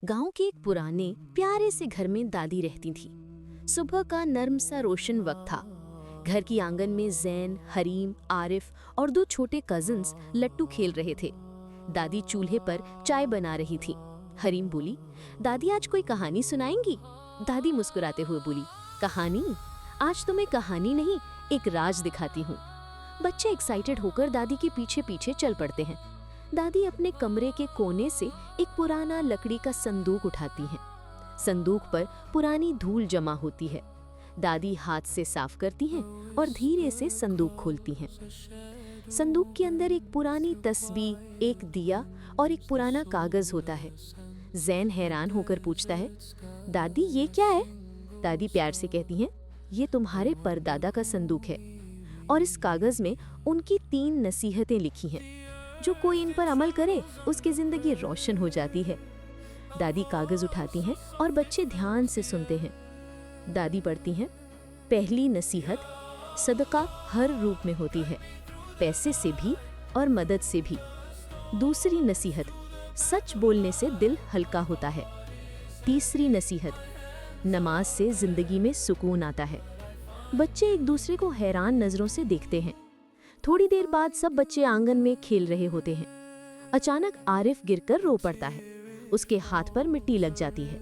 गांव के एक पुराने प्यारे से घर में दादी रहती थी। सुबह का नर्म सा रोशन वक्त था। घर की आंगन में जैन, हरीम, आरिफ और दो छोटे कजिन्स लट्टू खेल रहे थे। दादी चूल्हे पर चाय बना रही थी। हरीम बोली, दादी आज कोई कहानी सुनाएंगी? दादी मुस्कुराते हुए बोली, कहानी? आज तुम्हें कहानी नहीं, एक राज दिखाती हूँ। बच्चे एक्साइटेड होकर दादी के पीछे पीछे चल पड़ते हैं। दादी अपने कमरे के कोने से एक पुराना लकड़ी का संदूक उठाती हैं। संदूक पर पुरानी धूल जमा होती है। दादी हाथ से साफ करती हैं और धीरे से संदूक खोलती हैं। संदूक के अंदर एक पुरानी तस्बीह, एक दिया और एक पुराना कागज होता है। जैन हैरान होकर पूछता है, दादी ये क्या है? दादी प्यार से कहती हैं, ये तुम्हारे परदादा का संदूक है और इस कागज में उनकी 3 नसीहतें लिखी हैं। जो कोई इन पर अमल करे उसकी जिंदगी रोशन हो जाती है। दादी कागज उठाती हैं और बच्चे ध्यान से सुनते हैं। दादी पढ़ती हैं, पहली नसीहत, सदका हर रूप में होती है, पैसे से भी और मदद से भी। दूसरी नसीहत, सच बोलने से दिल हल्का होता है। तीसरी नसीहत, नमाज से जिंदगी में सुकून आता है। बच्चे एक दूसरे को हैरान नजरों से देखते हैं। थोड़ी देर बाद सब बच्चे आंगन में खेल रहे होते हैं। अचानक आरिफ गिरकर रो पड़ता है। उसके हाथ पर मिट्टी लग जाती है।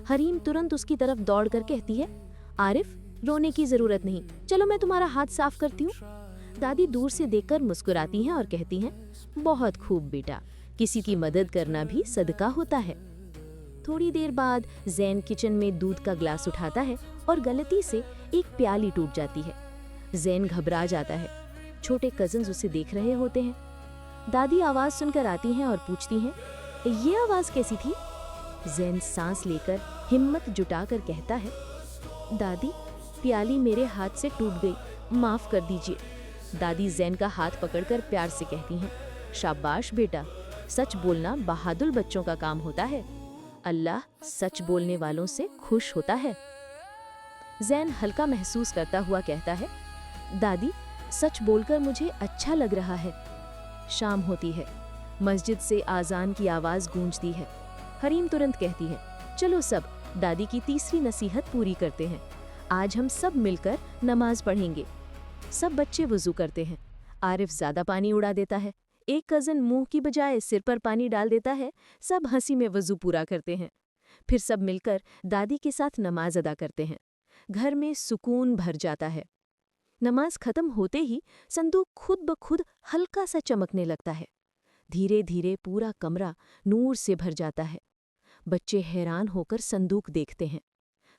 हरीम तुरंत उसकी तरफ दौड़कर कहती है, आरिफ रोने की जरूरत नहीं, चलो मैं तुम्हारा हाथ साफ करती हूँ। दादी दूर से देखकर मुस्कुराती हैं और कहती हैं, बहुत खूब बेटा, किसी की मदद करना भी सदका होता है। थोड़ी देर बाद जैन किचन में दूध का ग्लास उठाता है और गलती से एक प्याली टूट जाती है। जैन घबरा जाता है। छोटे कजिन्स उसे देख रहे होते हैं। दादी आवाज सुनकर आती हैं और पूछती हैं, ये आवाज कैसी थी? जैन सांस लेकर हिम्मत जुटाकर कहता है, दादी प्याली मेरे हाथ से टूट गई, माफ कर दीजिए। दादी जैन का हाथ पकड़कर प्यार से कहती हैं, शाबाश बेटा, सच बोलना बहादुर बच्चों का काम होता है। अल्लाह सच बोलने वालों से खुश होता है। जैन हल्का महसूस करता हुआ कहता है, दादी सच बोलकर मुझे अच्छा लग रहा है। शाम होती है। मस्जिद से आज़ान की आवाज़ गूंजती है। हरीम तुरंत कहती है, चलो सब दादी की तीसरी नसीहत पूरी करते हैं। आज हम सब मिलकर नमाज पढ़ेंगे। सब बच्चे वुज़ू करते हैं। आरिफ ज़्यादा पानी उड़ा देता है। एक कज़न मुंह की बजाय सिर पर पानी डाल देता है। सब हंसी में वुज़ू पूरा करते हैं। फिर सब मिलकर दादी के साथ नमाज अदा करते हैं। घर में सुकून भर जाता है। नमाज खत्म होते ही संदूक खुद ब खुद हल्का सा चमकने लगता है। धीरे धीरे पूरा कमरा नूर से भर जाता है। बच्चे हैरान होकर संदूक देखते हैं।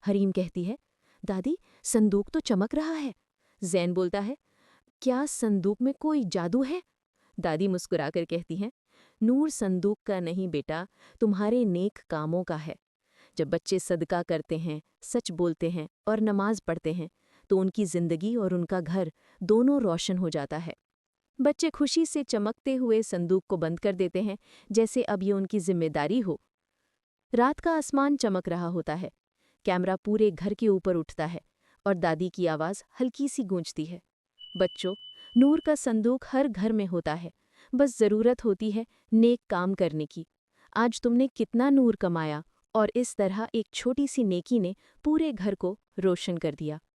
हरीम कहती है, दादी संदूक तो चमक रहा है। जैन बोलता है, क्या संदूक में कोई जादू है? दादी मुस्कुराकर कहती हैं, नूर संदूक का नहीं बेटा, तुम्हारे नेक कामों का है। जब बच्चे सदका करते हैं, सच बोलते हैं और नमाज पढ़ते हैं तो उनकी जिंदगी और उनका घर दोनों रोशन हो जाता है। बच्चे खुशी से चमकते हुए संदूक को बंद कर देते हैं, जैसे अब ये उनकी जिम्मेदारी हो। रात का आसमान चमक रहा होता है। कैमरा पूरे घर के ऊपर उठता है और दादी की आवाज़ हल्की सी गूंजती है, बच्चों, नूर का संदूक हर घर में होता है, बस ज़रूरत होती है नेक काम करने की। आज तुमने कितना नूर कमाया और इस तरह एक छोटी सी नेकी ने पूरे घर को रोशन कर दिया।